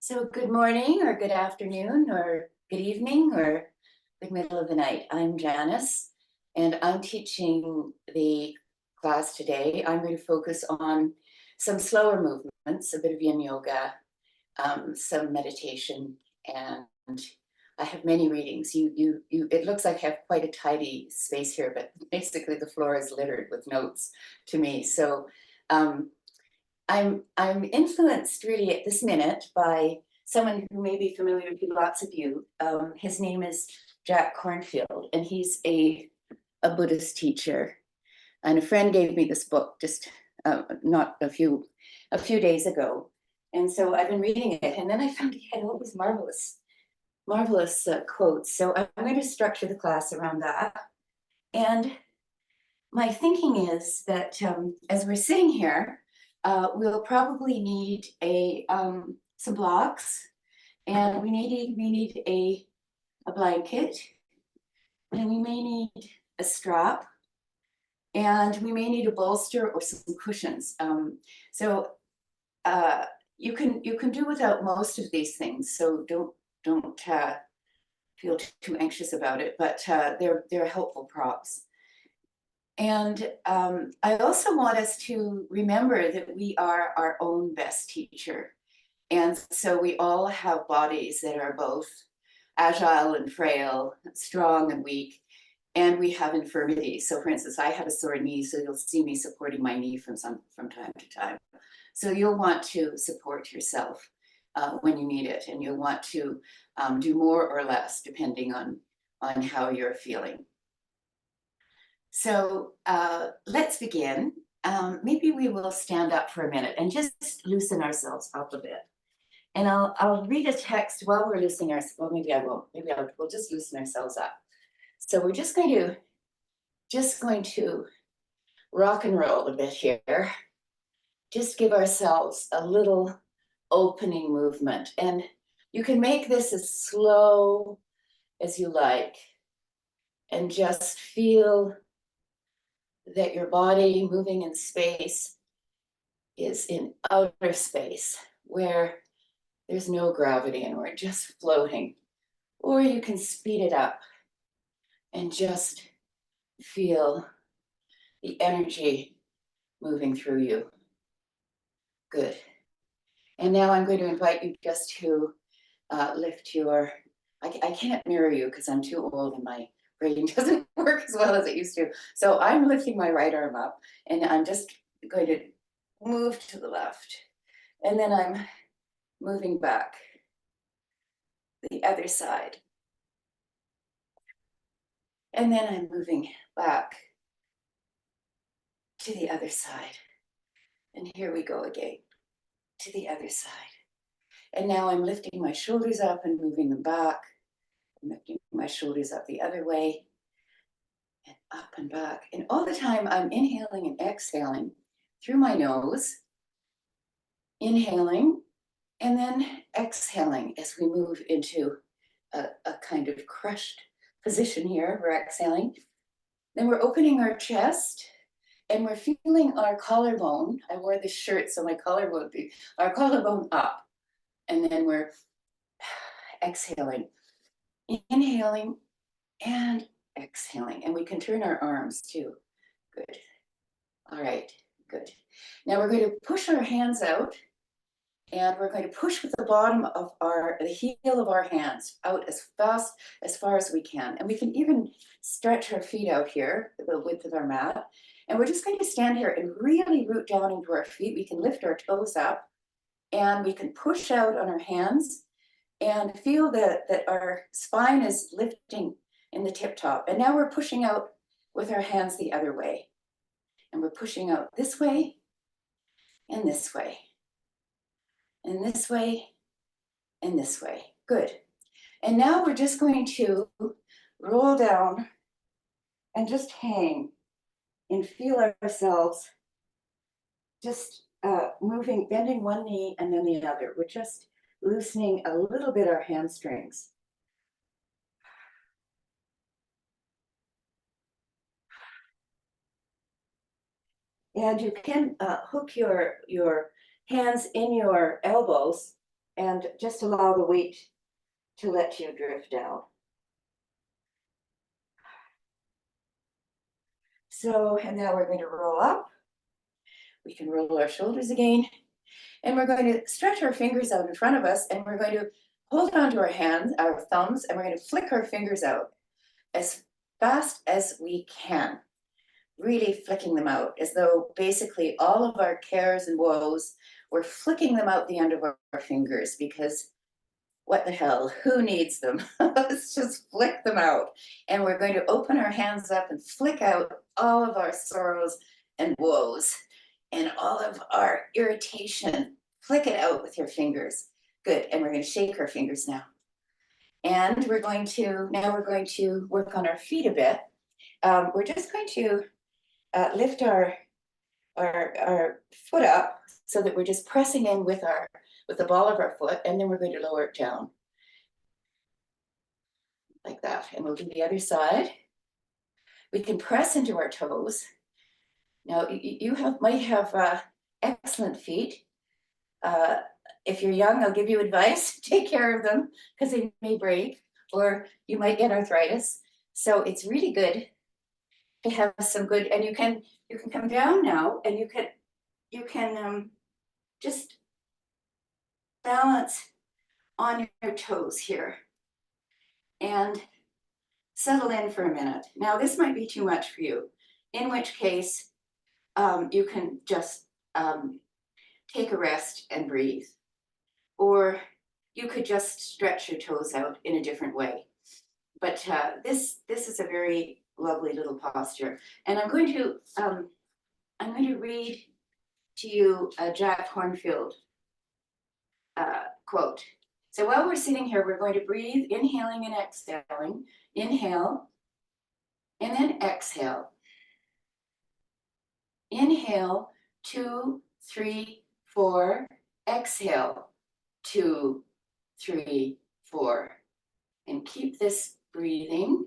So good morning or good afternoon or good evening or the middle of the night. I'm Janice and I'm teaching the class today. I'm going to focus on some slower movements, a bit of yin yoga, some meditation, and I have many readings. It looks like I have quite a tidy space here, but basically the floor is littered with notes to me. So um, I'm influenced really at this minute by someone who may be familiar to lots of you. His name is Jack Cornfield, and he's a Buddhist teacher. And a friend gave me this book just not a few days ago, and so I've been reading it. And then I found he had all these marvelous quotes. So I'm going to structure the class around that. And my thinking is that as we're sitting here, we'll probably need some blocks, and we need a blanket, and we may need a strap, and we may need a bolster or some cushions. So you can do without most of these things. So don't feel too anxious about it. But they're helpful props. And I also want us to remember that we are our own best teacher. And so we all have bodies that are both agile and frail, strong and weak, and we have infirmities. So for instance, I have a sore knee, so you'll see me supporting my knee from time to time. So you'll want to support yourself when you need it, and you'll want to do more or less depending on how you're feeling. So let's begin. Maybe we will stand up for a minute and just loosen ourselves up a bit. And I'll read a text while we're loosening ourselves. Well, maybe I won't. We'll just loosen ourselves up. So we're just going to rock and roll a bit here. Just give ourselves a little opening movement. And you can make this as slow as you like. And just feel that your body moving in space is in outer space where there's no gravity and we're just floating. Or you can speed it up and just feel the energy moving through you. Good. And now I'm going to invite you just to lift your, I can't mirror you because I'm too old and my brain doesn't work as well as it used to. So I'm lifting my right arm up and I'm just going to move to the left. And then I'm moving back the other side. And then I'm moving back to the other side. And here we go again, to the other side. And now I'm lifting my shoulders up and moving them back. I'm lifting my shoulders up the other way and up and back. And all the time I'm inhaling and exhaling through my nose, inhaling and then exhaling as we move into a kind of crushed position here. We're exhaling. Then we're opening our chest and we're feeling our collarbone. I wore this shirt so my collarbone would be our collarbone up. And then we're exhaling, inhaling and exhaling. And we can turn our arms too. Good. All right, good. Now we're going to push our hands out and we're going to push with the bottom of the heel of our hands out as far as we can. And we can even stretch our feet out here, the width of our mat. And we're just going to stand here and really root down into our feet. We can lift our toes up and we can push out on our hands and feel that our spine is lifting in the tip top. And now we're pushing out with our hands the other way. And we're pushing out this way and this way. And this way and this way. Good. And now we're just going to roll down and just hang and feel ourselves just moving, bending one knee and then the other. We're just loosening a little bit our hamstrings. And you can hook your hands in your elbows and just allow the weight to let you drift down. So, and now we're going to roll up. We can roll our shoulders again, and we're going to stretch our fingers out in front of us, and we're going to hold onto our hands, our thumbs, and we're going to flick our fingers out as fast as we can. Really flicking them out, as though basically all of our cares and woes, we're flicking them out the end of our fingers, because what the hell, who needs them? Let's just flick them out. And we're going to open our hands up and flick out all of our sorrows and woes and all of our irritation. Flick it out with your fingers. Good, and we're going to shake our fingers now. And now we're going to work on our feet a bit. We're just going to lift our foot up so that we're just pressing in with the ball of our foot, and then we're going to lower it down like that. And we'll do the other side. We can press into our toes. Now you might have excellent feet. If you're young, I'll give you advice. Take care of them, because they may break, or you might get arthritis. So it's really good to have some good, and you can come down now, and you can just balance on your toes here and settle in for a minute. Now this might be too much for you, in which case you can just take a rest and breathe, or you could just stretch your toes out in a different way. But this is a very lovely little posture, and I'm going to read to you a Jack Cornfield quote. So while we're sitting here, we're going to breathe, inhaling and exhaling. Inhale, and then exhale. Inhale, 2, 3, 4. Exhale, 2, 3, 4. And keep this breathing,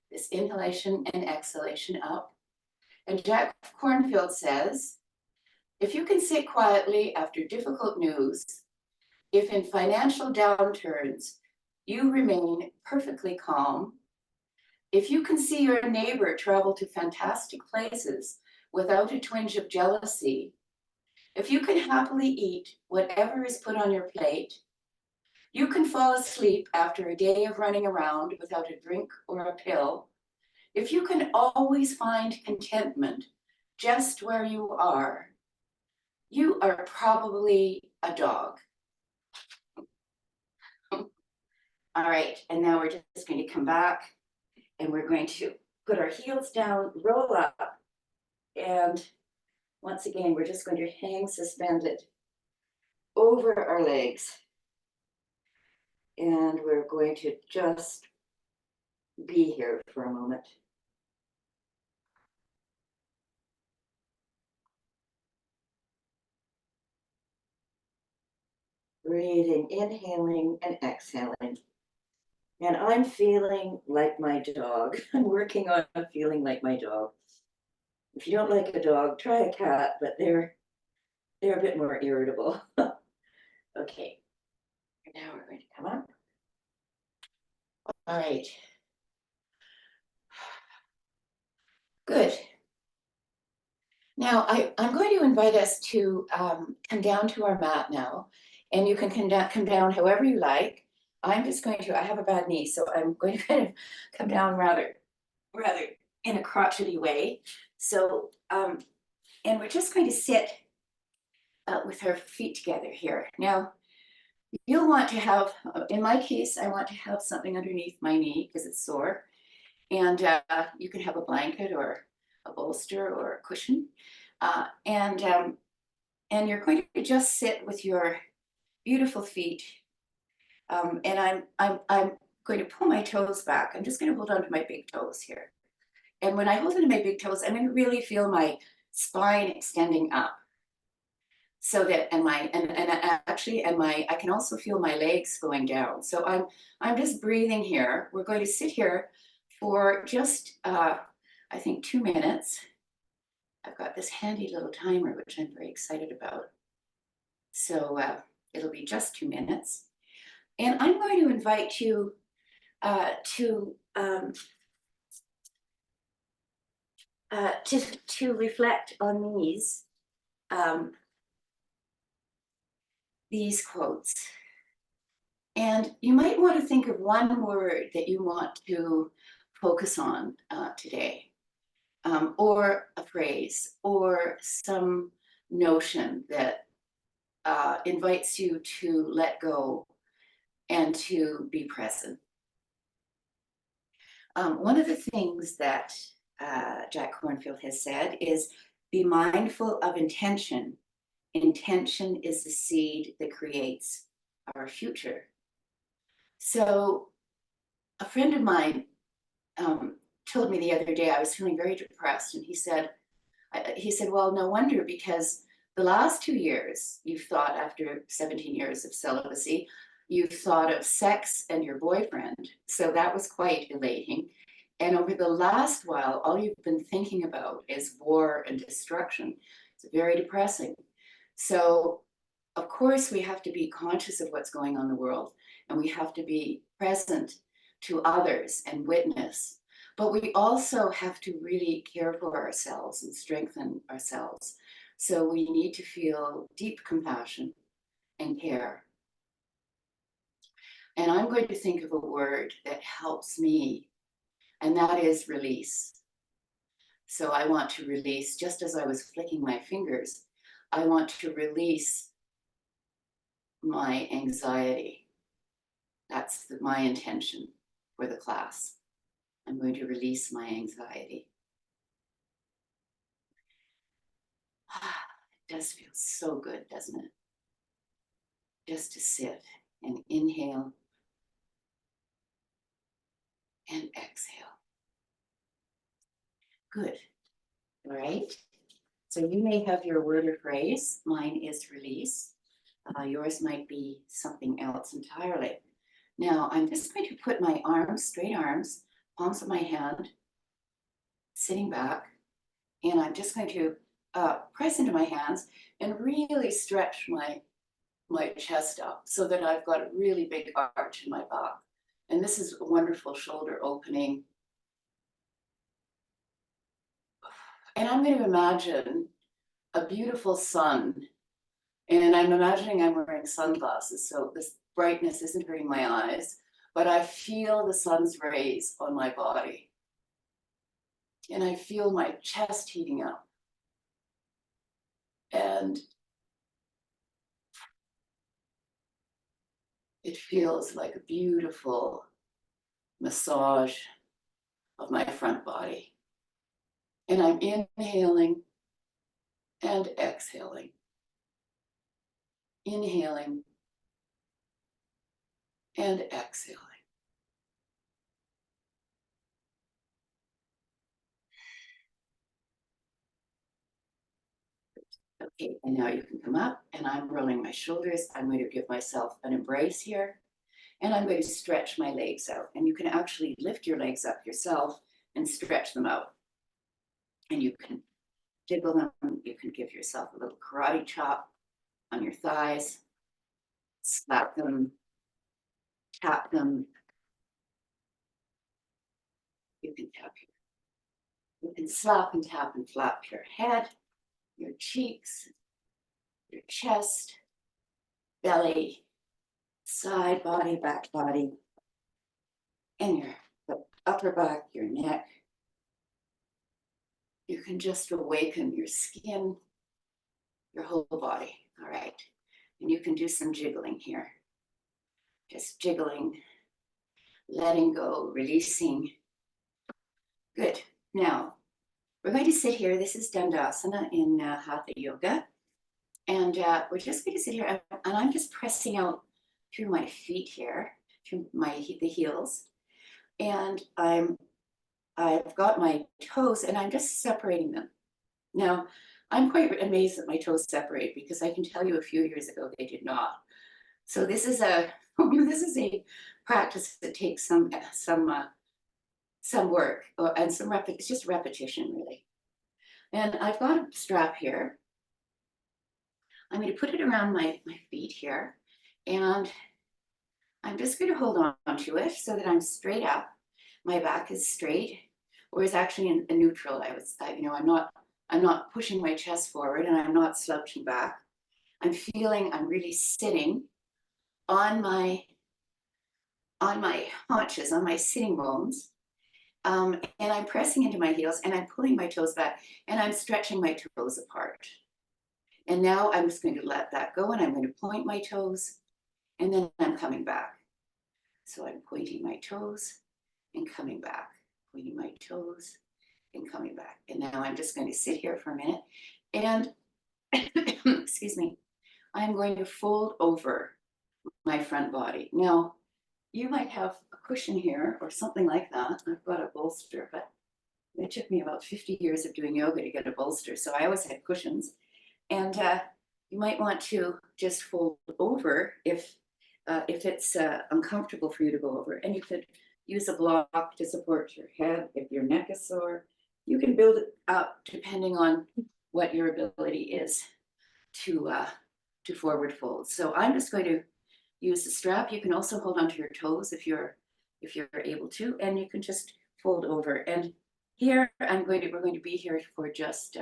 this inhalation and exhalation up. And Jack Cornfield says, if you can sit quietly after difficult news, if in financial downturns you remain perfectly calm, if you can see your neighbor travel to fantastic places without a twinge of jealousy, if you can happily eat whatever is put on your plate, you can fall asleep after a day of running around without a drink or a pill, if you can always find contentment just where you are probably a dog. All right, and now we're just going to come back, and we're going to put our heels down, roll up, and once again, we're just going to hang suspended over our legs. And we're going to just be here for a moment. Breathing, inhaling and exhaling. And I'm feeling like my dog. I'm working on feeling like my dog. If you don't like a dog, try a cat, but they're a bit more irritable. Okay, now we're going to come up. All right. Good. Now I'm going to invite us to come down to our mat now, and you can come down however you like. I'm just going to, I have a bad knee, so I'm going to kind of come down rather in a crotchety way. So, and we're just going to sit with our feet together here. Now, you'll want to have, in my case, I want to have something underneath my knee because it's sore. And you can have a blanket or a bolster or a cushion. And you're going to just sit with your beautiful feet. And I'm going to pull my toes back. I'm just going to hold on to my big toes here. And when I hold onto my big toes, I'm going to really feel my spine extending up. So that, I can also feel my legs going down. So I'm just breathing here. We're going to sit here for just, I think 2 minutes. I've got this handy little timer, which I'm very excited about. So It'll be just 2 minutes. And I'm going to invite you to reflect on these quotes. And you might want to think of one word that you want to focus on today, or a phrase, or some notion that invites you to let go and to be present. One of the things that Jack Cornfield has said is, be mindful of intention. Intention is the seed that creates our future. So a friend of mine told me the other day, I was feeling very depressed, and he said, well, no wonder, because the last 2 years you've thought, after 17 years of celibacy, you've thought of sex and your boyfriend. So that was quite elating. And over the last while, all you've been thinking about is war and destruction. It's very depressing. So of course we have to be conscious of what's going on in the world, and we have to be present to others and witness. But we also have to really care for ourselves and strengthen ourselves. So we need to feel deep compassion and care. And I'm going to think of a word that helps me, and that is release. So I want to release, just as I was flicking my fingers, I want to release my anxiety. That's my intention for the class. I'm going to release my anxiety. It does feel so good, doesn't it? Just to sit and inhale and exhale. Good. All right. So you may have your word or phrase. Mine is release. Yours might be something else entirely. Now I'm just going to put my arms, straight arms, palms of my hand, sitting back, and I'm just going to press into my hands and really stretch my chest up so that I've got a really big arch in my back. And this is a wonderful shoulder opening. And I'm going to imagine a beautiful sun. And I'm imagining I'm wearing sunglasses, so this brightness isn't hurting my eyes, but I feel the sun's rays on my body. And I feel my chest heating up. And it feels like a beautiful massage of my front body. And I'm inhaling and exhaling. Inhaling and exhaling. Okay, and now you can come up, and I'm rolling my shoulders. I'm going to give myself an embrace here, and I'm going to stretch my legs out. And you can actually lift your legs up yourself and stretch them out. And you can jiggle them. You can give yourself a little karate chop on your thighs, slap them, tap them. You can tap you can slap and tap and flap your head, your cheeks, your chest, belly, side body, back body, and your upper back, your neck. You can just awaken your skin, your whole body. All right. And you can do some jiggling here. Just jiggling, letting go, releasing. Good. Now, we're going to sit here. This is Dandasana in Hatha Yoga. And we're just going to sit here, and I'm just pressing out through my feet here, through the heels. And I've got my toes, and I'm just separating them. Now, I'm quite amazed that my toes separate, because I can tell you a few years ago they did not. So this is a practice that takes some work and it's just repetition, really. And I've got a strap here. I'm going to put it around my feet here, And I'm just going to hold on to it so that I'm straight up. My back is straight, or is actually in a neutral. I'm not pushing my chest forward, and I'm not slouching back. I'm really sitting on my haunches, on my sitting bones. And I'm pressing into my heels, and I'm pulling my toes back, and I'm stretching my toes apart. And now I'm just going to let that go, and I'm going to point my toes, and then I'm coming back. So I'm pointing my toes and coming back, pointing my toes and coming back. And now I'm just going to sit here for a minute, and excuse me, I'm going to fold over my front body. Now, you might have a cushion here or something like that. I've got a bolster, but it took me about 50 years of doing yoga to get a bolster. So I always had cushions. And you might want to just fold over if it's uncomfortable for you to go over. And you could use a block to support your head if your neck is sore. You can build it up depending on what your ability is to forward fold. So I'm just going to use the strap. You can also hold onto your toes if you're able to, and you can just fold over. And here we're going to be here for just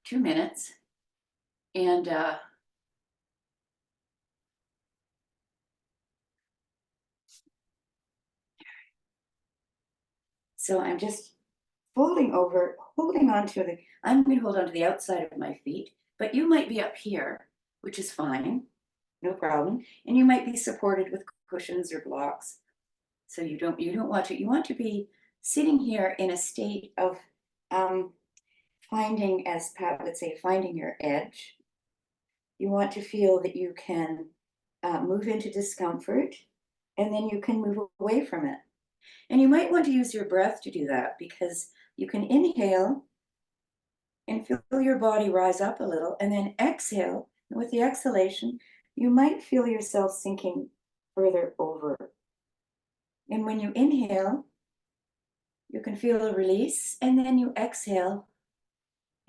2 minutes. And so I'm just folding over, I'm going to hold on to the outside of my feet, but you might be up here, which is fine, no problem. And you might be supported with cushions or blocks. So you don't want to, you want to be sitting here in a state of finding, as Pat would say, finding your edge. You want to feel that you can move into discomfort, and then you can move away from it. And you might want to use your breath to do that, because you can inhale and feel your body rise up a little, and then exhale. And with the exhalation, you might feel yourself sinking further over. And when you inhale, you can feel a release, and then you exhale,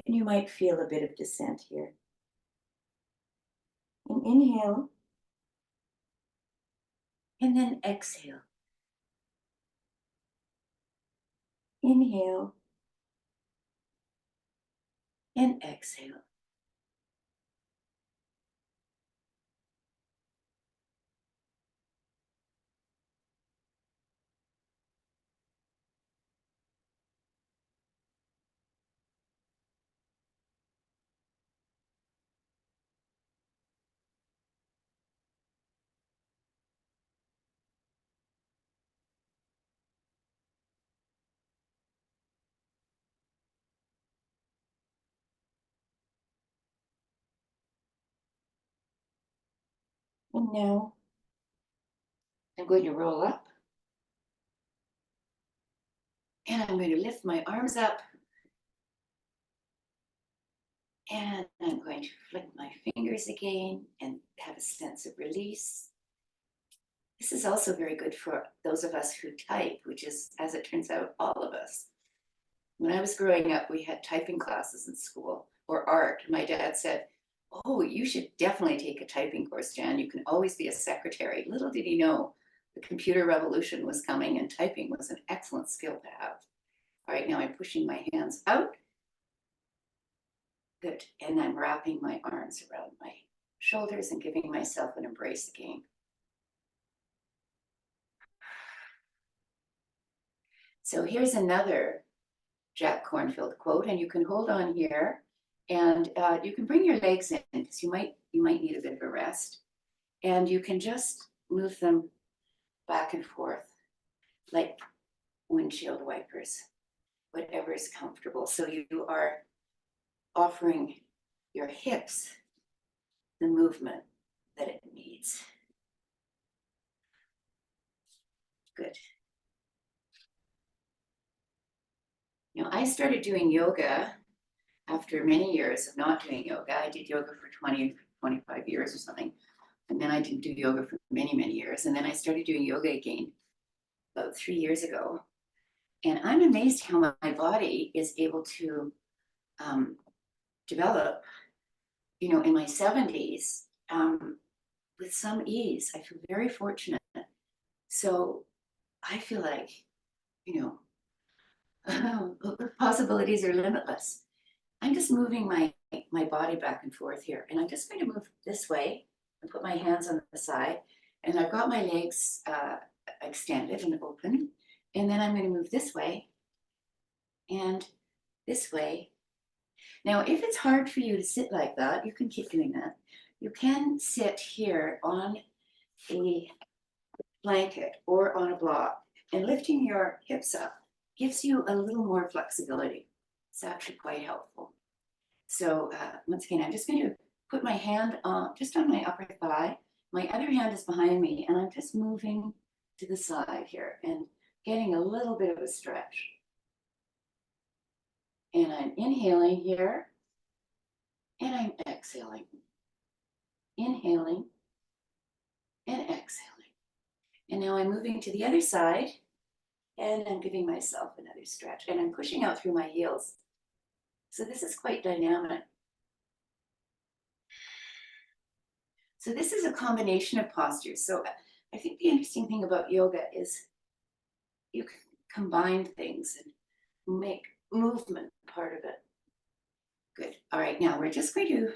and you might feel a bit of descent here. And inhale, and then exhale. Inhale, and exhale. And now I'm going to roll up, and I'm going to lift my arms up, and I'm going to flick my fingers again and have a sense of release. This is also very good for those of us who type, which is, as it turns out, all of us. When I was growing up, we had typing classes in school, or art. My dad said, "Oh, you should definitely take a typing course, Jan. You can always be a secretary." Little did he know the computer revolution was coming, and typing was an excellent skill to have. All right, now I'm pushing my hands out. Good. And I'm wrapping my arms around my shoulders and giving myself an embrace again. So here's another Jack Cornfield quote, and you can hold on here, and you can bring your legs in, because you might need a bit of a rest, and you can just move them back and forth like windshield wipers, whatever is comfortable. So you are offering your hips the movement that it needs. Good. I started doing yoga after many years of not doing yoga. I did yoga for 20, 25 years or something. And then I didn't do yoga for many, many years. And then I started doing yoga again about 3 years ago. And I'm amazed how my body is able to develop. In my 70s, with some ease. I feel very fortunate. So I feel like, you know, possibilities are limitless. I'm just moving my body back and forth here, and I'm just going to move this way and put my hands on the side, and I've got my legs extended and open, and then I'm going to move this way and this way. Now, if it's hard for you to sit like that, you can keep doing that. You can sit here on a blanket or on a block, and lifting your hips up gives you a little more flexibility. It's actually quite helpful. So once again, I'm just going to put my hand just on my upper thigh. My other hand is behind me, and I'm just moving to the side here and getting a little bit of a stretch. And I'm inhaling here, and I'm exhaling. Inhaling and exhaling. And now I'm moving to the other side, and I'm giving myself another stretch, and I'm pushing out through my heels. So this is quite dynamic. So this is a combination of postures. So I think the interesting thing about yoga is you can combine things and make movement part of it. Good. All right, now we're just going to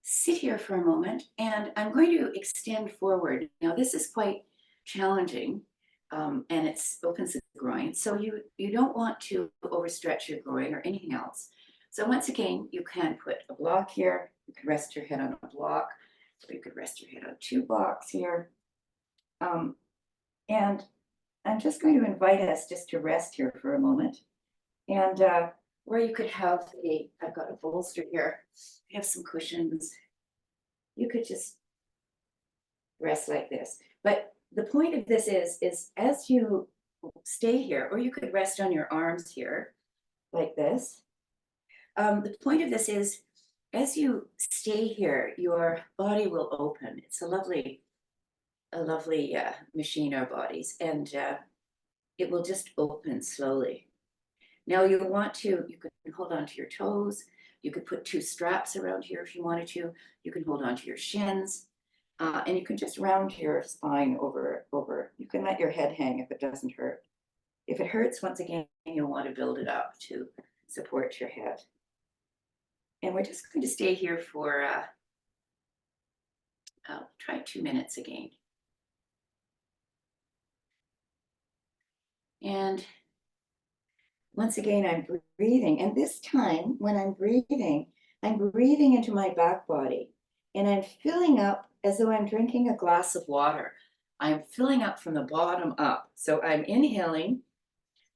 sit here for a moment, and I'm going to extend forward. Now this is quite challenging, and it opens the groin. So you don't want to overstretch your groin or anything else. So once again, you can put a block here. You can rest your head on a block. So you could rest your head on 2 blocks here. And I'm just going to invite us just to rest here for a moment. And where you could have I've got a bolster here. We have some cushions. You could just rest like this. But the point of this is as you stay here, or you could rest on your arms here like this. The point of this is as you stay here, your body will open. It's a lovely machine, our bodies, and it will just open slowly. Now you can hold on to your toes. You could put 2 straps around here if you wanted to. You can hold on to your shins, and you can just round your spine over. You can let your head hang if it doesn't hurt. If it hurts, once again, you'll want to build it up to support your head. And we're just going to stay here for, I'll try 2 minutes again. And once again, I'm breathing. And this time, when I'm breathing into my back body. And I'm filling up as though I'm drinking a glass of water. I'm filling up from the bottom up. So I'm inhaling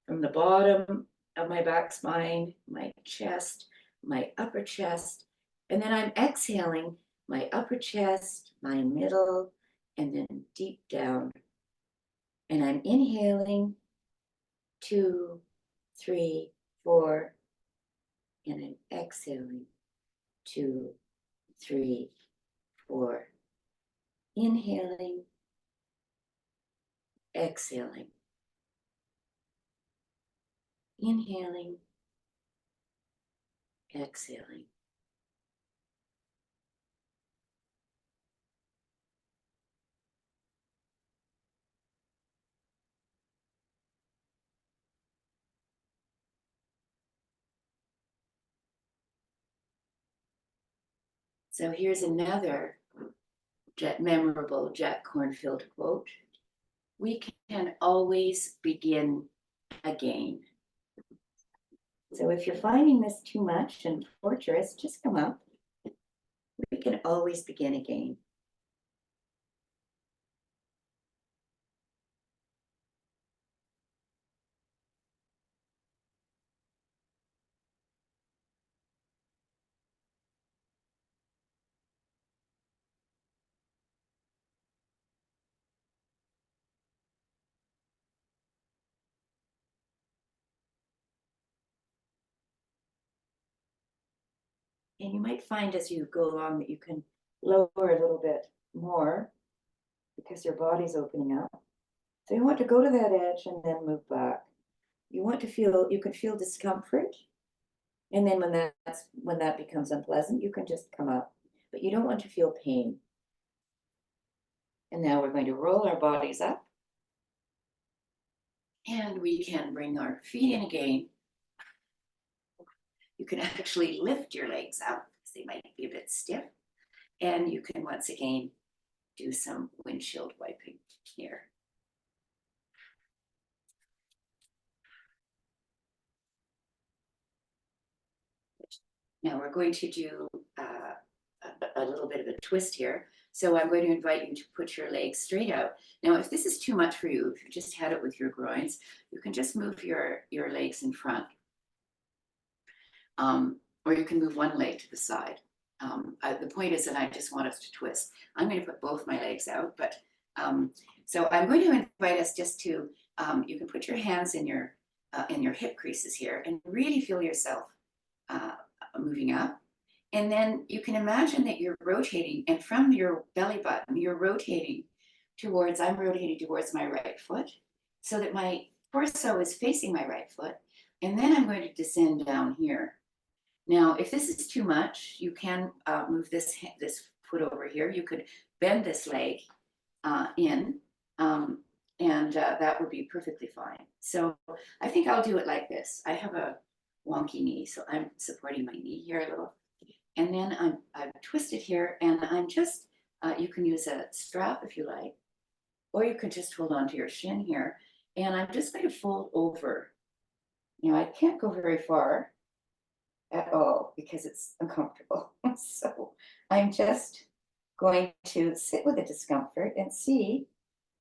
from the bottom of my back spine, my chest, my upper chest, and then I'm exhaling my upper chest, my middle, and then deep down. And I'm inhaling 2, 3, 4, and I'm exhaling 2, 3, 4. Inhaling, exhaling. Inhaling, exhaling. So here's another memorable Jack Cornfield quote. We can always begin again. So if you're finding this too much and torturous, just come up. We can always begin again. And you might find as you go along that you can lower a little bit more because your body's opening up. So you want to go to that edge and then move back. You can feel discomfort. And then when that becomes unpleasant, you can just come up. But you don't want to feel pain. And now we're going to roll our bodies up. And we can bring our feet in again. You can actually lift your legs up because they might be a bit stiff. And you can once again do some windshield wiping here. Now we're going to do a little bit of a twist here. So I'm going to invite you to put your legs straight out. Now, if this is too much for you, if you just had it with your groins, you can just move your legs in front. Or you can move one leg to the side. The point is that I just want us to twist. I'm going to put both my legs out, but so I'm going to invite us just to, you can put your hands in your hip creases here and really feel yourself moving up. And then you can imagine that you're rotating, and from your belly button, you're rotating towards, I'm rotating towards my right foot so that my torso is facing my right foot. And then I'm going to descend down here. Now, if this is too much, you can move this foot over here. You could bend this leg in, and that would be perfectly fine. So I think I'll do it like this. I have a wonky knee, so I'm supporting my knee here a little. And then I'm twisted here, and I'm just, you can use a strap if you like, or you can just hold on to your shin here. And I'm just going to fold over. You know, I can't go very far at all because it's uncomfortable. So I'm just going to sit with the discomfort and see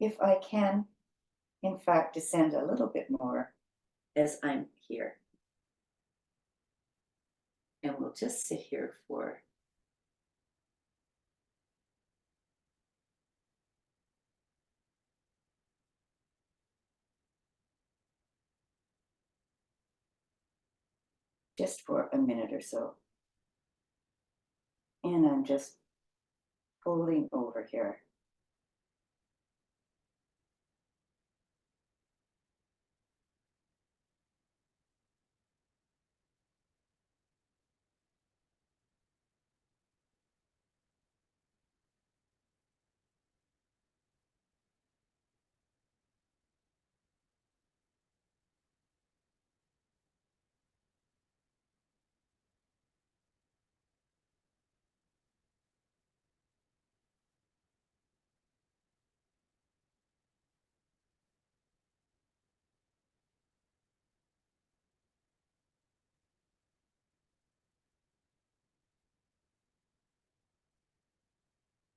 if I can, in fact, descend a little bit more as I'm here. And we'll just sit here for just for a minute or so. And I'm just folding over here.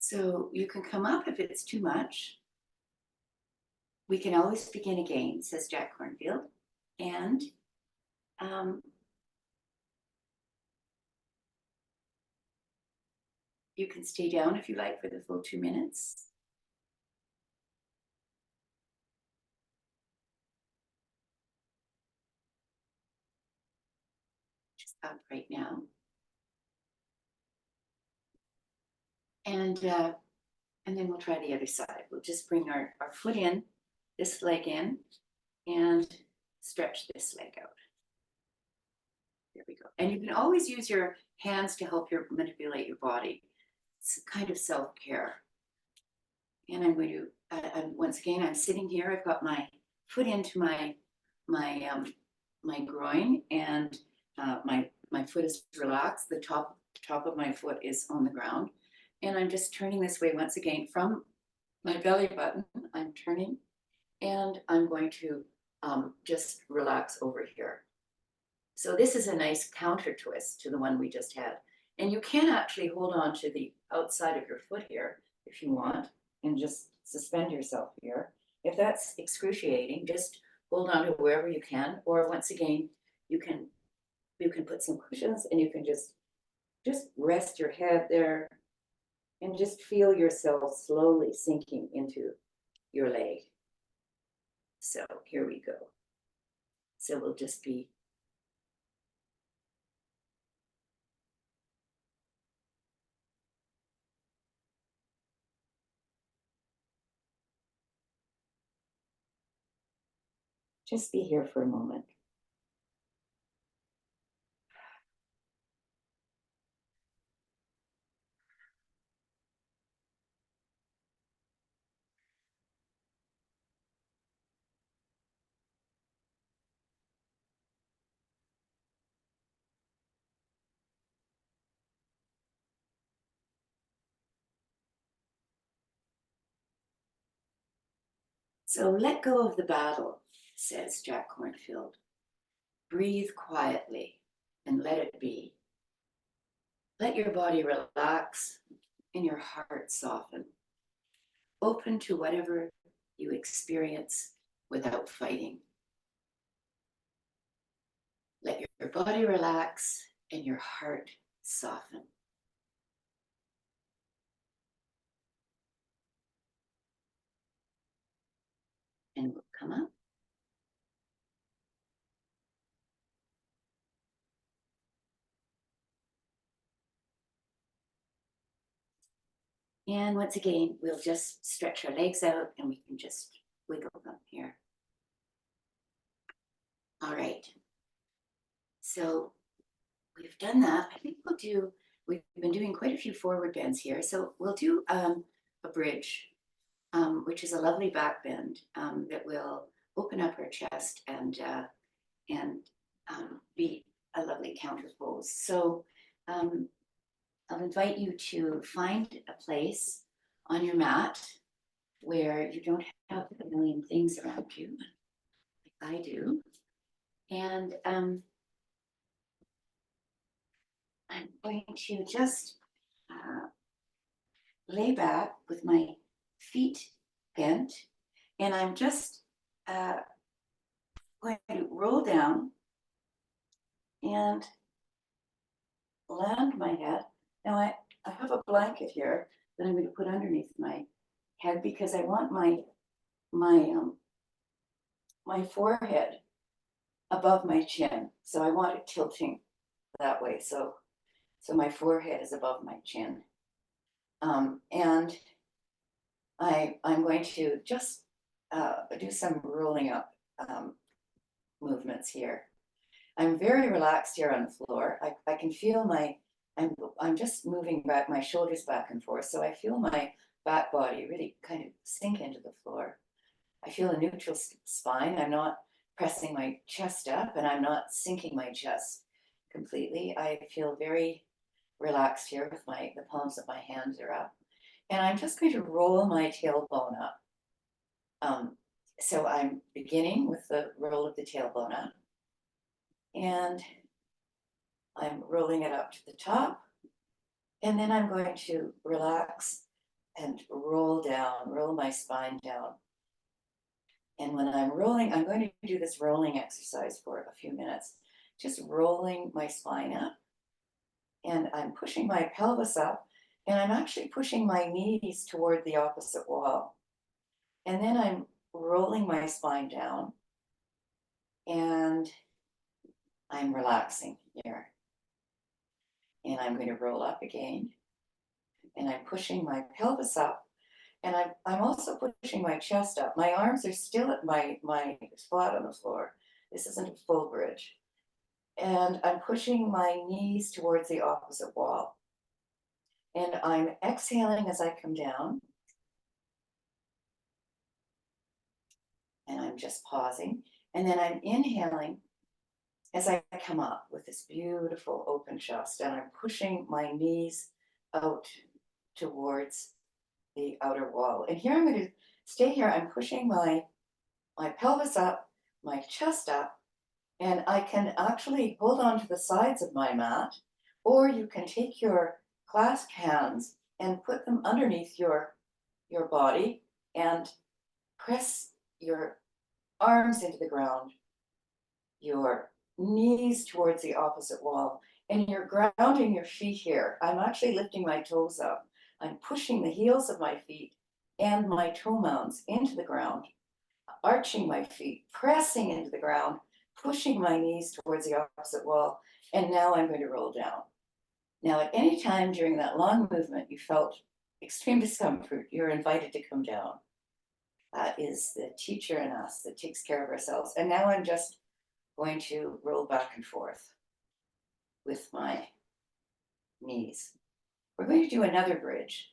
So you can come up if it's too much. We can always begin again, says Jack Cornfield. And you can stay down if you like for the full 2 minutes. Just up right now. And then we'll try the other side. We'll just bring our foot in, this leg in, and stretch this leg out. There we go. And you can always use your hands to help you manipulate your body. It's kind of self-care. And I'm going to, once again, I'm sitting here. I've got my foot into my groin, and my foot is relaxed. The top of my foot is on the ground. And I'm just turning this way once again from my belly button. I'm turning, and I'm going to just relax over here. So this is a nice counter twist to the one we just had. And you can actually hold on to the outside of your foot here if you want, and just suspend yourself here. If that's excruciating, just hold on to wherever you can. Or once again, you can put some cushions, and you can just rest your head there and just feel yourself slowly sinking into your leg. So here we go. So we'll just be here for a moment. So let go of the battle, says Jack Cornfield. Breathe quietly and let it be. Let your body relax and your heart soften. Open to whatever you experience without fighting. Let your body relax and your heart soften. And we'll come up. And once again, we'll just stretch our legs out and we can just wiggle them here. All right. So we've done that. I think we've been doing quite a few forward bends here. So we'll do a bridge, which is a lovely back bend that will open up our chest and be a lovely counter pose. So I'll invite you to find a place on your mat where you don't have a million things around you, like I do. And I'm going to just lay back with my feet bent, and I'm just going to roll down and land my head. Now I have a blanket here that I'm going to put underneath my head because I want my forehead above my chin. So I want it tilting that way. So my forehead is above my chin. And I'm going to just do some rolling up movements here. I'm very relaxed here on the floor. I can feel I'm just moving back my shoulders back and forth. So I feel my back body really kind of sink into the floor. I feel a neutral spine. I'm not pressing my chest up and I'm not sinking my chest completely. I feel very relaxed here with the palms of my hands are up. And I'm just going to roll my tailbone up. So I'm beginning with the roll of the tailbone up. And I'm rolling it up to the top. And then I'm going to relax and roll down, roll my spine down. And when I'm rolling, I'm going to do this rolling exercise for a few minutes, just rolling my spine up. And I'm pushing my pelvis up, and I'm actually pushing my knees toward the opposite wall. And then I'm rolling my spine down, and I'm relaxing here. And I'm going to roll up again, and I'm pushing my pelvis up, and I'm also pushing my chest up. My arms are still at my flat on the floor. This isn't a full bridge. And I'm pushing my knees towards the opposite wall. And I'm exhaling as I come down. And I'm just pausing. And then I'm inhaling as I come up with this beautiful open chest. And I'm pushing my knees out towards the outer wall. And here I'm going to stay here. I'm pushing my pelvis up, my chest up, and I can actually hold on to the sides of my mat, or you can take your clasped hands and put them underneath your body and press your arms into the ground, your knees towards the opposite wall, and you're grounding your feet here. I'm actually lifting my toes up. I'm pushing the heels of my feet and my toe mounds into the ground, arching my feet, pressing into the ground, pushing my knees towards the opposite wall, and now I'm going to roll down. Now, at any time during that long movement you felt extreme discomfort, you're invited to come down. That is the teacher in us that takes care of ourselves. And now I'm just going to roll back and forth with my knees. We're going to do another bridge.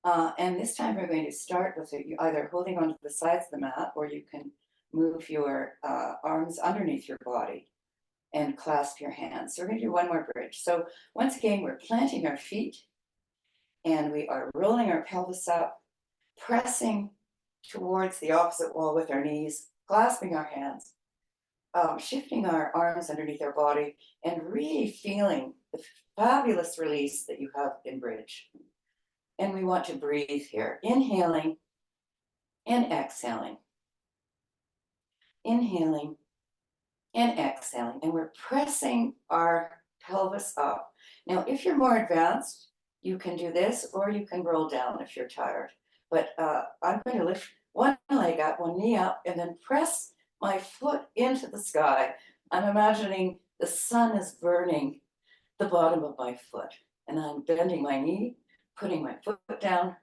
And this time we're going to start with either holding onto the sides of the mat, or you can move your arms underneath your body and clasp your hands. So we're going to do one more bridge. So once again, we're planting our feet and we are rolling our pelvis up, pressing towards the opposite wall with our knees, clasping our hands, shifting our arms underneath our body, and really feeling the fabulous release that you have in bridge. And we want to breathe here, inhaling and exhaling. Inhaling and exhaling, and we're pressing our pelvis up. Now, if you're more advanced, you can do this, or you can roll down if you're tired. But I'm going to lift one leg up, one knee up, and then press my foot into the sky. I'm imagining the sun is burning the bottom of my foot, and I'm bending my knee, putting my foot down,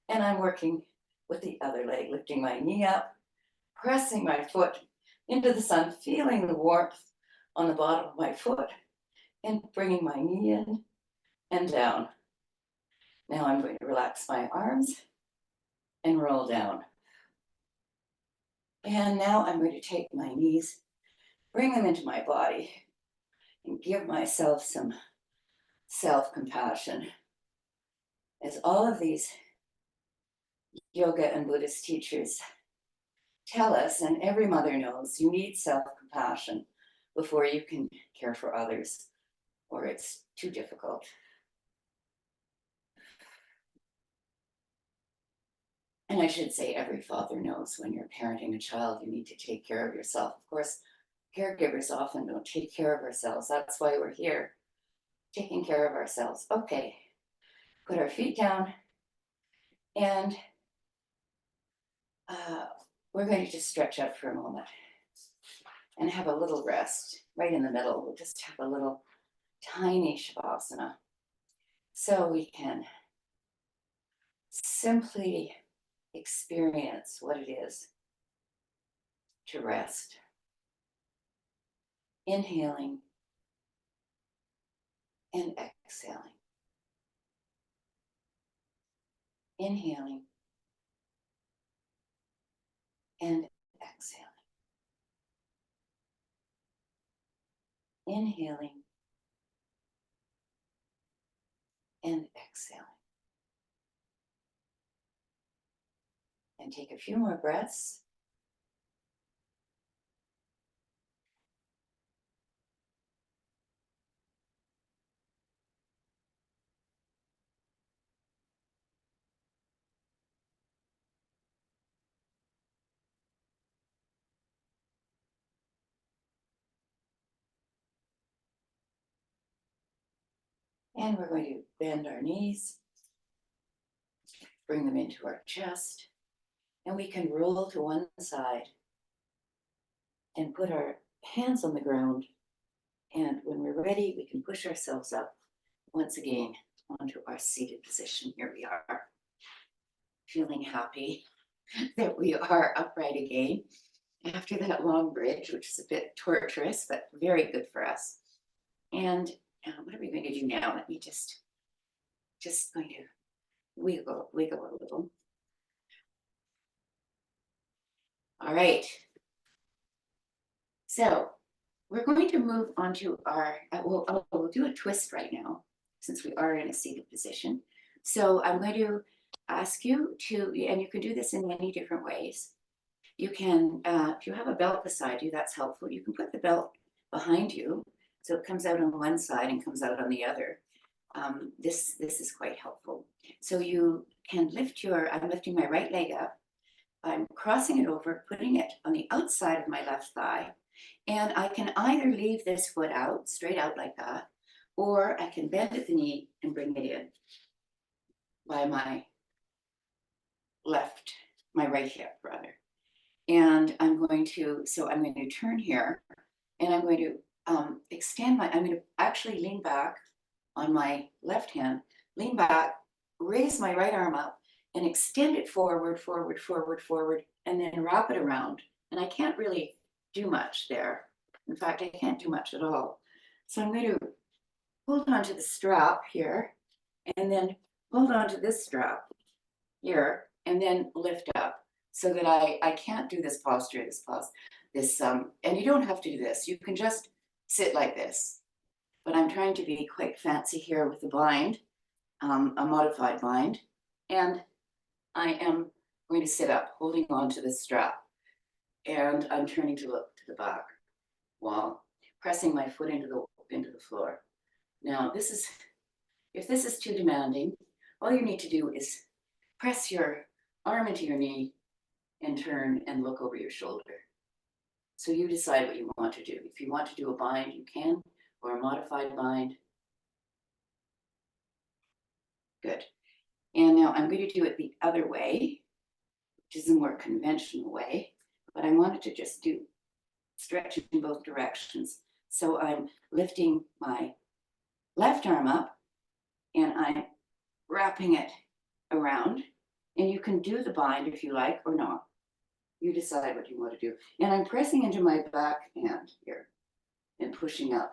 and I'm working with the other leg, lifting my knee up, pressing my foot into the sun, feeling the warmth on the bottom of my foot, and bringing my knee in and down. Now I'm going to relax my arms and roll down. And now I'm going to take my knees, bring them into my body, and give myself some self-compassion. As all of these yoga and Buddhist teachers tell us, and every mother knows, you need self-compassion before you can care for others, or it's too difficult. And I should say every father knows when you're parenting a child, you need to take care of yourself. Of course, caregivers often don't take care of ourselves. That's why we're here, taking care of ourselves. Okay, put our feet down, and we're going to just stretch out for a moment and have a little rest right in the middle. We'll just have a little tiny shavasana so we can simply experience what it is to rest. Inhaling and exhaling. Inhaling and exhaling. Inhaling and exhaling. And take a few more breaths. And we're going to bend our knees, bring them into our chest, and we can roll to one side and put our hands on the ground. And when we're ready, we can push ourselves up once again onto our seated position. Here we are, feeling happy that we are upright again after that long bridge, which is a bit torturous, but very good for us. And what are we going to do now? Let me just going to wiggle a little. All right. So we're going to move on to our, we'll do a twist right now, since we are in a seated position. So I'm going to ask you to, and you can do this in many different ways. You can, if you have a belt beside you, that's helpful. You can put the belt behind you, so it comes out on one side and comes out on the other. This is quite helpful. So you can lift I'm lifting my right leg up. I'm crossing it over, putting it on the outside of my left thigh. And I can either leave this foot out, straight out like that, or I can bend at the knee and bring it in by my right hip rather. And I'm going to turn here, and I'm going to I'm going to actually lean back on my left hand, lean back, raise my right arm up, and extend it forward, and then wrap it around. And I can't really do much there. In fact, I can't do much at all. So I'm going to hold on to the strap here, and then hold on to this strap here, and then lift up, so that I can't do this posture, and you don't have to do this. You can just sit like this. But I'm trying to be quite fancy here with the bind, a modified bind, and I am going to sit up, holding on to the strap. And I'm turning to look to the back wall, pressing my foot into the floor. Now, if this is too demanding, all you need to do is press your arm into your knee and turn and look over your shoulder. So you decide what you want to do. If you want to do a bind, you can, or a modified bind. Good. And now I'm going to do it the other way, which is a more conventional way, but I wanted to just do stretch in both directions. So I'm lifting my left arm up and I'm wrapping it around, and you can do the bind if you like or not. You decide what you want to do. And I'm pressing into my back hand here and pushing up.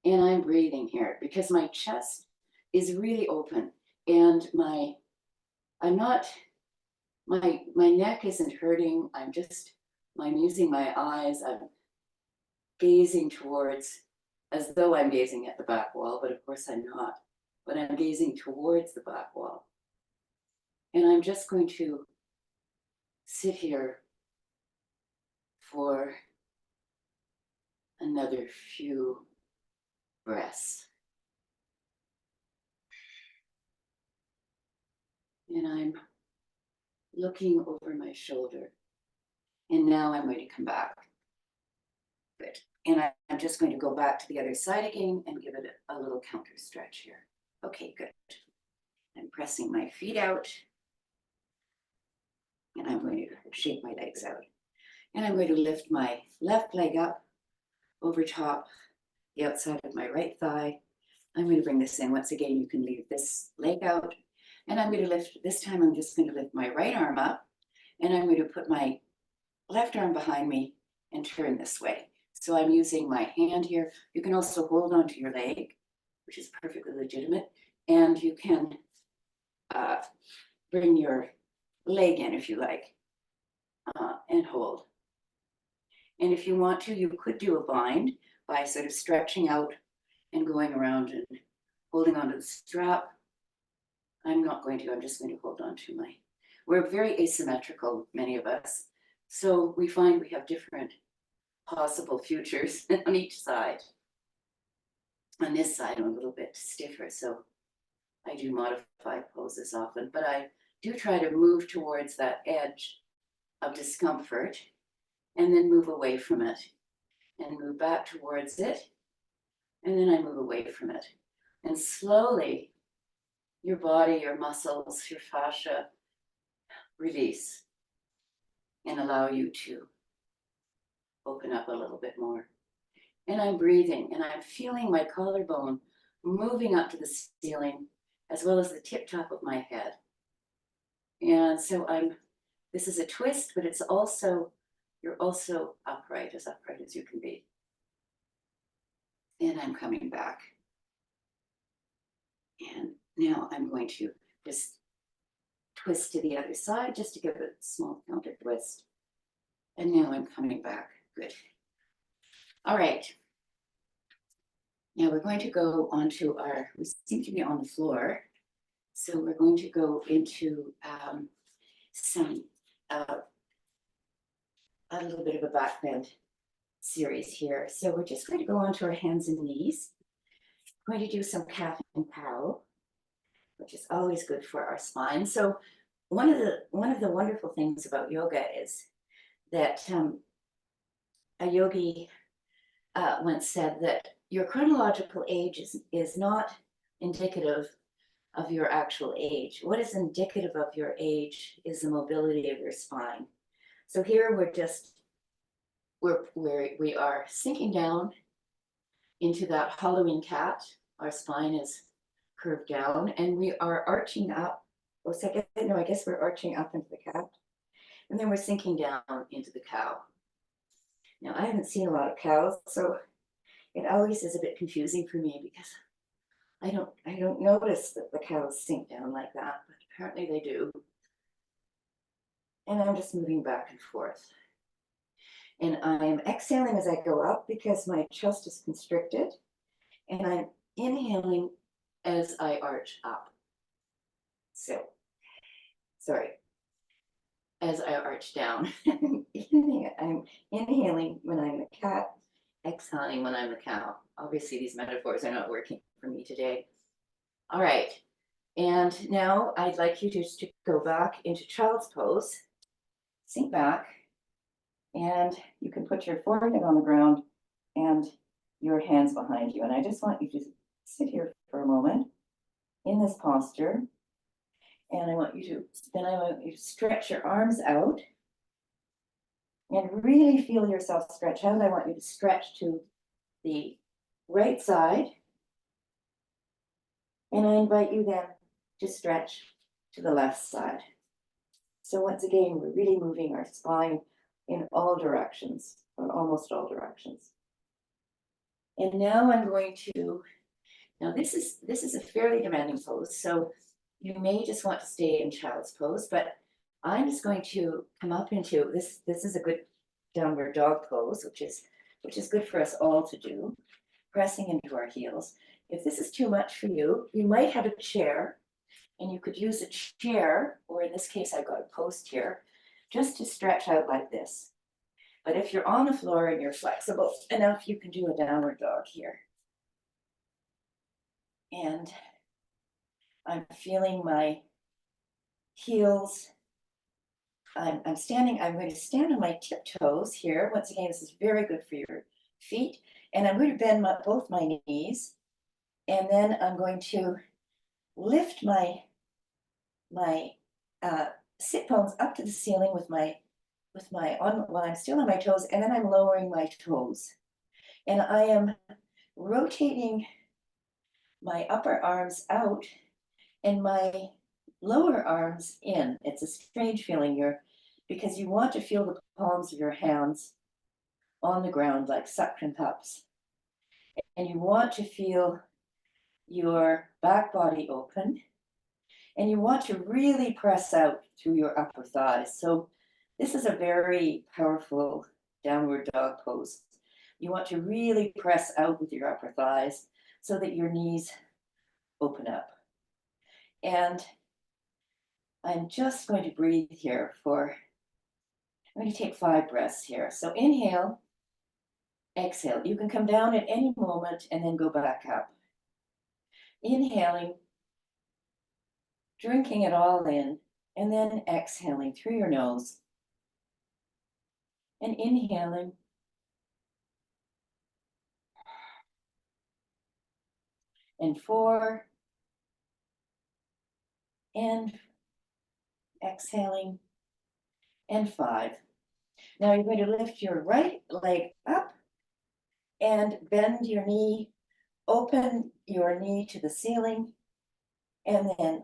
And I'm breathing here because my chest is really open and my neck isn't hurting. I'm using my eyes. I'm gazing towards, as though I'm gazing at the back wall, but of course I'm not. But I'm gazing towards the back wall. And I'm just going to sit here for another few breaths. And I'm looking over my shoulder. And now I'm going to come back. Good. And I'm just going to go back to the other side again and give it a little counter stretch here. Okay, good. I'm pressing my feet out. And I'm going to shake my legs out. And I'm going to lift my left leg up over top the outside of my right thigh. I'm going to bring this in. Once again, you can leave this leg out. And I'm going to lift, this time I'm just going to lift my right arm up. And I'm going to put my left arm behind me and turn this way. So I'm using my hand here. You can also hold onto your leg, which is perfectly legitimate. And you can bring your leg in if you like, and hold. And if you want to, you could do a bind by sort of stretching out and going around and holding onto the strap. I'm not going to, I'm just going to hold on to we're very asymmetrical, many of us. So we find we have different possible futures on each side. On this side, I'm a little bit stiffer, so I do modified poses often, but I do try to move towards that edge of discomfort and then move away from it and move back towards it. And then I move away from it. And slowly, your body, your muscles, your fascia release and allow you to open up a little bit more. And I'm breathing and I'm feeling my collarbone moving up to the ceiling as well as the tip top of my head. And so this is a twist, but it's also, you're also upright as you can be. And I'm coming back. And now I'm going to just twist to the other side just to give it a small counter twist. And now I'm coming back. Good. All right. Now we're going to go onto we seem to be on the floor. So we're going to go into a little bit of a back bend series here. So we're just going to go onto our hands and knees. We're going to do some cat and cow, which is always good for our spine. So one of the wonderful things about yoga is that a yogi once said that your chronological age is not indicative of your actual age. What is indicative of your age is the mobility of your spine. So here we are sinking down into that hollowing cat. Our spine is curved down and we are arching up. I guess we're arching up into the cat. And then we're sinking down into the cow. Now I haven't seen a lot of cows, so it always is a bit confusing for me because I don't notice that the cows sink down like that, but apparently they do. And I'm just moving back and forth. And I'm exhaling as I go up because my chest is constricted. And I'm inhaling as I arch up. So, sorry, as I arch down, I'm inhaling when I'm the cat, exhaling when I'm the cow. Obviously, these metaphors are not working for me today. All right, and now I'd like you to go back into child's pose, sink back, and you can put your forehead on the ground and your hands behind you. And I just want you to sit here for a moment in this posture. And I want you to stretch your arms out and really feel yourself stretch out. I want you to stretch to the right side. And I invite you then to stretch to the left side. So once again, we're really moving our spine in all directions, or almost all directions. And now I'm going to, now this is a fairly demanding pose, so you may just want to stay in child's pose, but I'm just going to come up into this. This is a good downward dog pose, which is good for us all to do, pressing into our heels. If this is too much for you, you might have a chair, and you could use a chair, or in this case, I've got a post here, just to stretch out like this. But if you're on the floor and you're flexible enough, you can do a downward dog here. And I'm feeling my heels. I'm going to stand on my tiptoes here. Once again, this is very good for your feet. And I'm going to bend both my knees. And then I'm going to lift my sit bones up to the ceiling while I'm still on my toes, and then I'm lowering my toes. And I am rotating my upper arms out and my lower arms in. It's a strange feeling here because you want to feel the palms of your hands on the ground like suction cups. And you want to feel your back body open. And you want to really press out through your upper thighs. So this is a very powerful downward dog pose. You want to really press out with your upper thighs so that your knees open up. And I'm just going to breathe here I'm going to take 5 breaths here. So inhale, exhale. You can come down at any moment and then go back up. Inhaling, drinking it all in, and then exhaling through your nose. And inhaling. And 4. And exhaling. And 5. Now you're going to lift your right leg up and bend your knee, open your knee to the ceiling, and then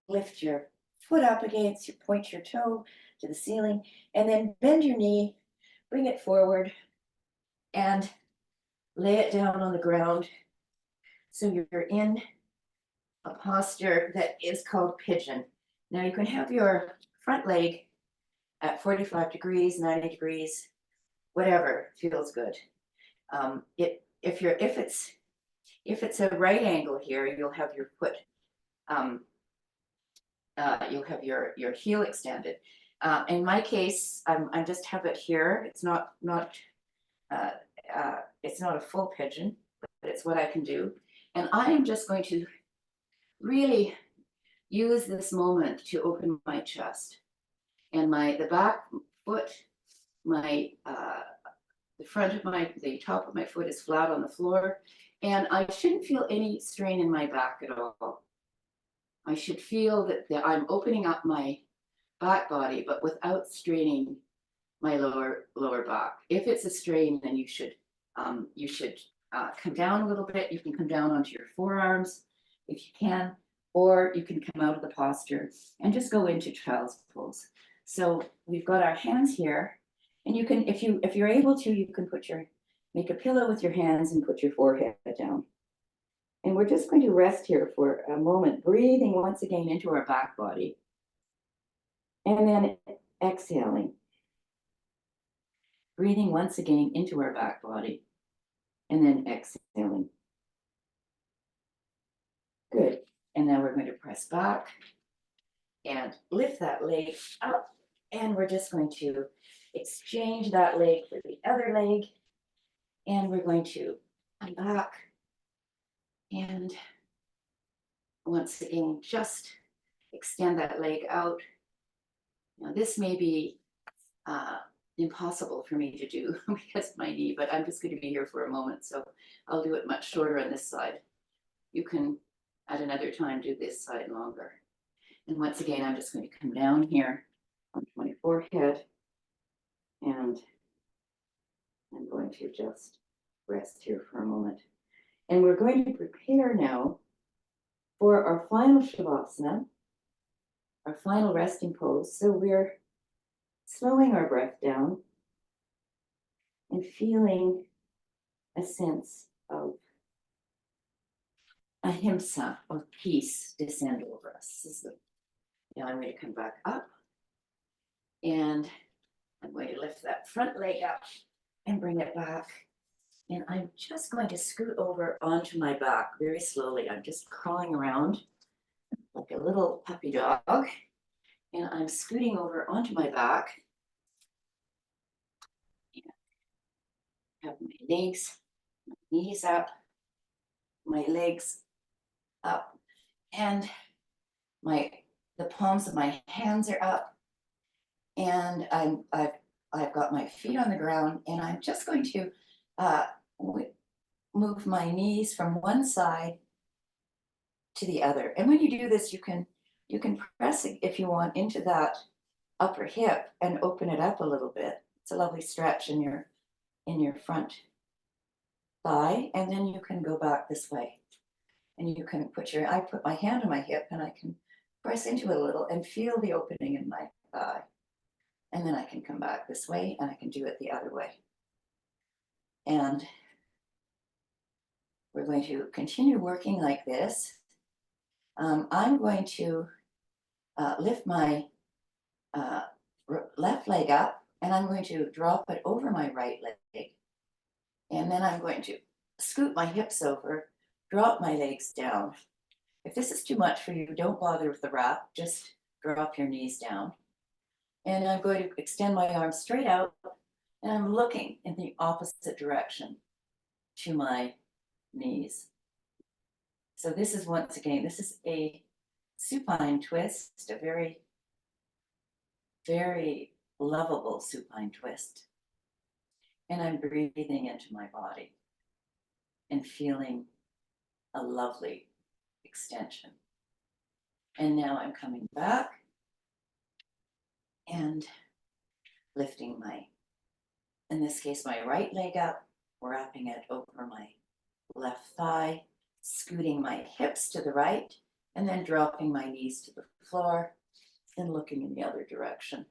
lift your foot up against, you point your toe to the ceiling, and then bend your knee, bring it forward, and lay it down on the ground. So you're in a posture that is called pigeon. Now you can have your front leg at 45 degrees, 90 degrees, whatever feels good. If it's a right angle here, you'll have your foot, you'll have your heel extended. In my case, I just have it here. It's not a full pigeon, but it's what I can do. And I am just going to really use this moment to open my chest. And the back foot, the top of my foot is flat on the floor, and I shouldn't feel any strain in my back at all. I should feel that I'm opening up my back body, but without straining my lower back. If it's a strain, then you should come down a little bit. You can come down onto your forearms if you can, or you can come out of the posture and just go into child's pose. So we've got our hands here, and you can, if you're able to, you can make a pillow with your hands and put your forehead down. And we're just going to rest here for a moment, breathing once again into our back body. And then exhaling. Breathing once again into our back body. And then exhaling. Good. And now we're going to press back and lift that leg up. And we're just going to exchange that leg for the other leg. And we're going to come back. And once again, just extend that leg out. Now, this may be impossible for me to do because of my knee, but I'm just going to be here for a moment. So I'll do it much shorter on this side. You can, at another time, do this side longer. And once again, I'm just going to come down here onto my forehead. And I'm going to just rest here for a moment. And we're going to prepare now for our final Shavasana, our final resting pose. So we're slowing our breath down and feeling a sense of ahimsa, of peace, descend over us. Now I'm going to come back up, and I'm going to lift that front leg up and bring it back. And I'm just going to scoot over onto my back very slowly. I'm just crawling around like a little puppy dog. And I'm scooting over onto my back. And have my legs, my knees up, my legs up, and the palms of my hands are up. And I've got my feet on the ground, and I'm just going to move my knees from one side to the other. And when you do this, you can press it, if you want, into that upper hip and open it up a little bit. It's a lovely stretch in your front thigh, and then you can go back this way. And you can I put my hand on my hip, and I can press into it a little and feel the opening in my thigh. And then I can come back this way, and I can do it the other way. And we're going to continue working like this. I'm going to lift my left leg up, and I'm going to drop it over my right leg. And then I'm going to scoot my hips over, drop my legs down. If this is too much for you, don't bother with the wrap, just drop your knees down. And I'm going to extend my arms straight out, and I'm looking in the opposite direction to my knees. So this is, once again, this is a supine twist, a very, very lovable supine twist. And I'm breathing into my body and feeling a lovely extension. And now I'm coming back and lifting in this case, my right leg up, wrapping it over my left thigh, scooting my hips to the right, and then dropping my knees to the floor and looking in the other direction.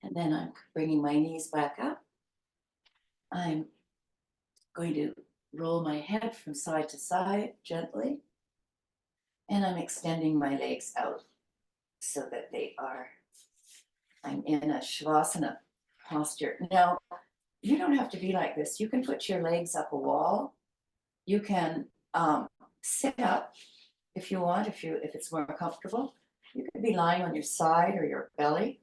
And then I'm bringing my knees back up. I'm going to roll my head from side to side gently. And I'm extending my legs out so that I'm in a Shavasana posture. Now, you don't have to be like this. You can put your legs up a wall. You can sit up if you want, if it's more comfortable. You could be lying on your side or your belly.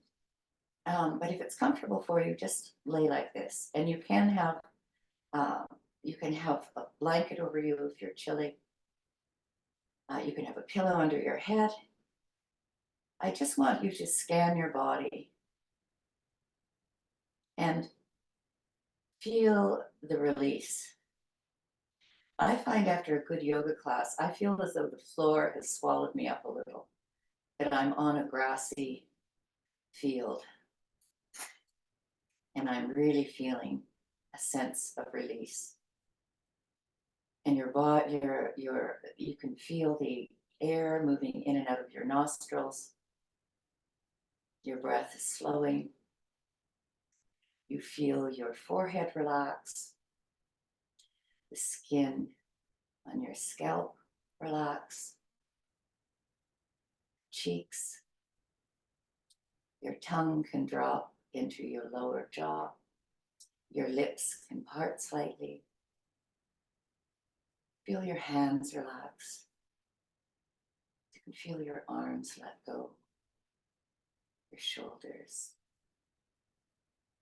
But if it's comfortable for you, just lay like this. And you can have a blanket over you if you're chilly. You can have a pillow under your head. I just want you to scan your body and feel the release. I find after a good yoga class, I feel as though the floor has swallowed me up a little, that I'm on a grassy field. And I'm really feeling a sense of release. And your body, you can feel the air moving in and out of your nostrils. Your breath is slowing. You feel your forehead relax, the skin on your scalp relax, cheeks. Your tongue can drop into your lower jaw. Your lips can part slightly. Feel your hands relax. You can feel your arms let go. Your shoulders,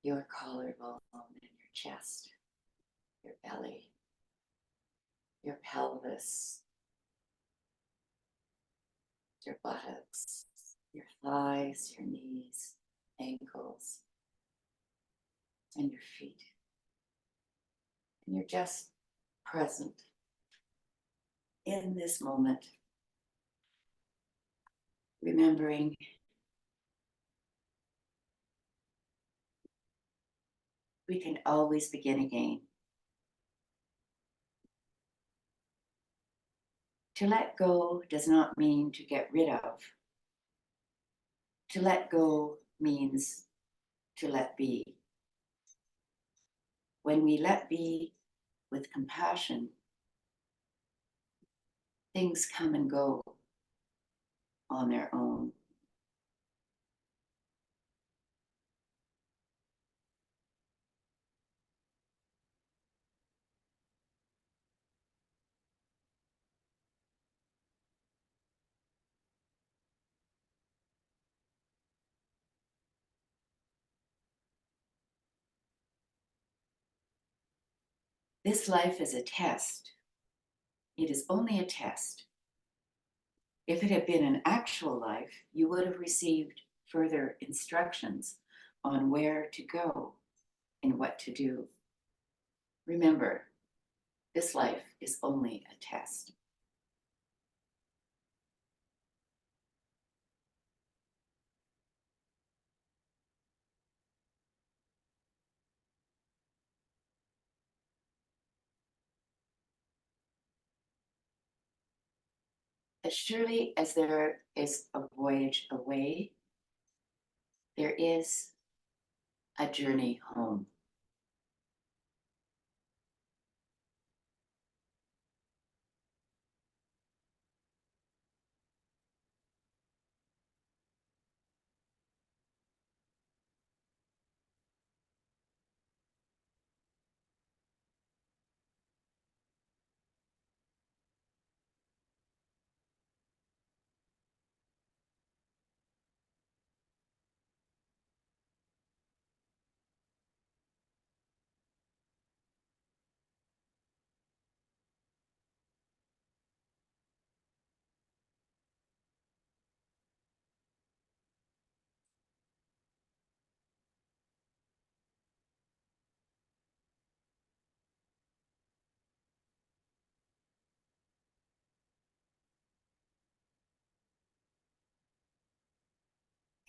your collarbone and your chest, your belly, your pelvis, your buttocks, your thighs, your knees, ankles, and your feet. And you're just present in this moment, remembering we can always begin again. To let go does not mean to get rid of. To let go means to let be. When we let be with compassion, things come and go on their own. This life is a test. It is only a test. If it had been an actual life, you would have received further instructions on where to go and what to do. Remember, this life is only a test. As surely as there is a voyage away, there is a journey home.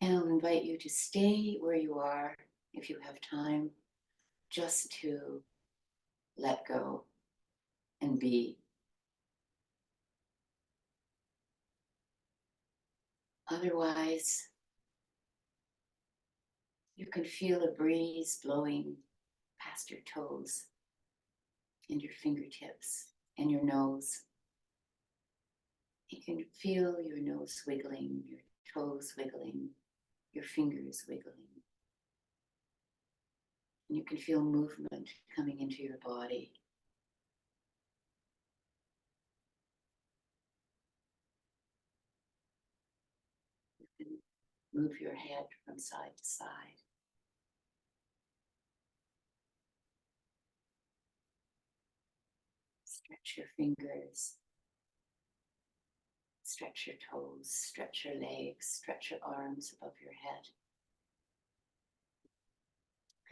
And I'll invite you to stay where you are if you have time, just to let go and be. Otherwise, you can feel a breeze blowing past your toes and your fingertips and your nose. You can feel your nose wiggling, your toes wiggling, your fingers wiggling. And you can feel movement coming into your body. You can move your head from side to side. Stretch your fingers. Stretch your toes, stretch your legs, stretch your arms above your head.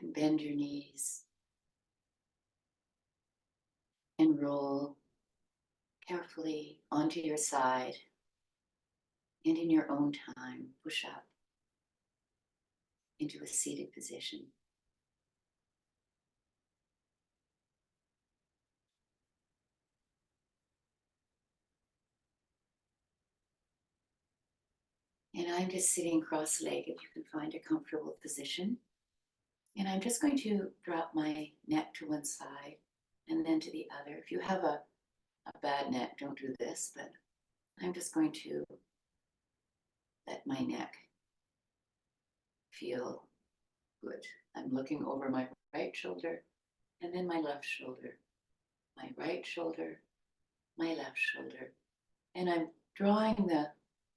You can bend your knees and roll carefully onto your side, and in your own time, push up into a seated position. And I'm just sitting cross-legged. You can find a comfortable position. And I'm just going to drop my neck to one side and then to the other. If you have a bad neck, don't do this, but I'm just going to let my neck feel good. I'm looking over my right shoulder and then my left shoulder, my right shoulder, my left shoulder. And I'm drawing the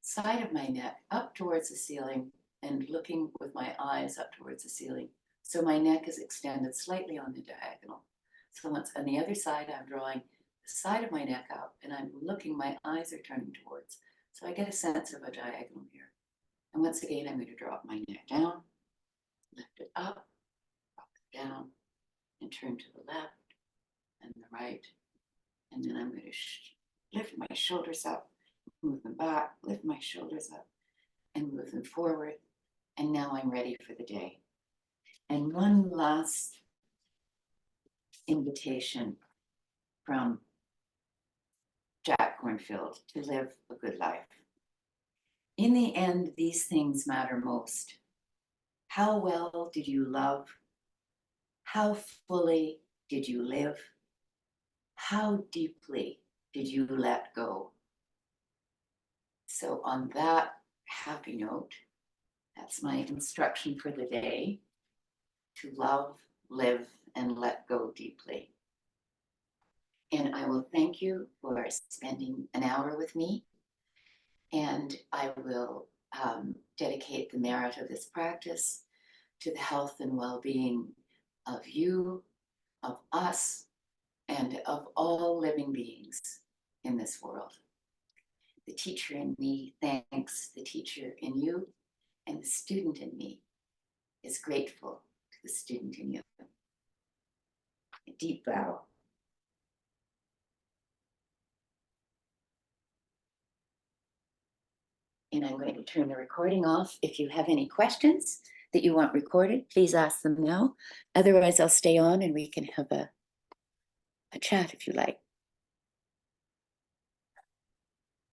side of my neck up towards the ceiling and looking with my eyes up towards the ceiling. So my neck is extended slightly on the diagonal. So once on the other side, I'm drawing the side of my neck up and I'm looking, my eyes are turning towards. So I get a sense of a diagonal here. And once again, I'm going to drop my neck down, lift it up, drop it down, and turn to the left and the right. And then I'm going to lift my shoulders up, move them back, lift my shoulders up, and move them forward. And now I'm ready for the day. And one last invitation from Jack Cornfield to live a good life. In the end, these things matter most. How well did you love? How fully did you live? How deeply did you let go? So on that happy note, that's my instruction for the day, to love, live, and let go deeply. And I will thank you for spending an hour with me. And I will dedicate the merit of this practice to the health and well-being of you, of us, and of all living beings in this world. The teacher in me thanks the teacher in you, and the student in me is grateful to the student in you. A deep bow. And I'm going to turn the recording off. If you have any questions that you want recorded, please ask them now. Otherwise, I'll stay on and we can have a chat if you like.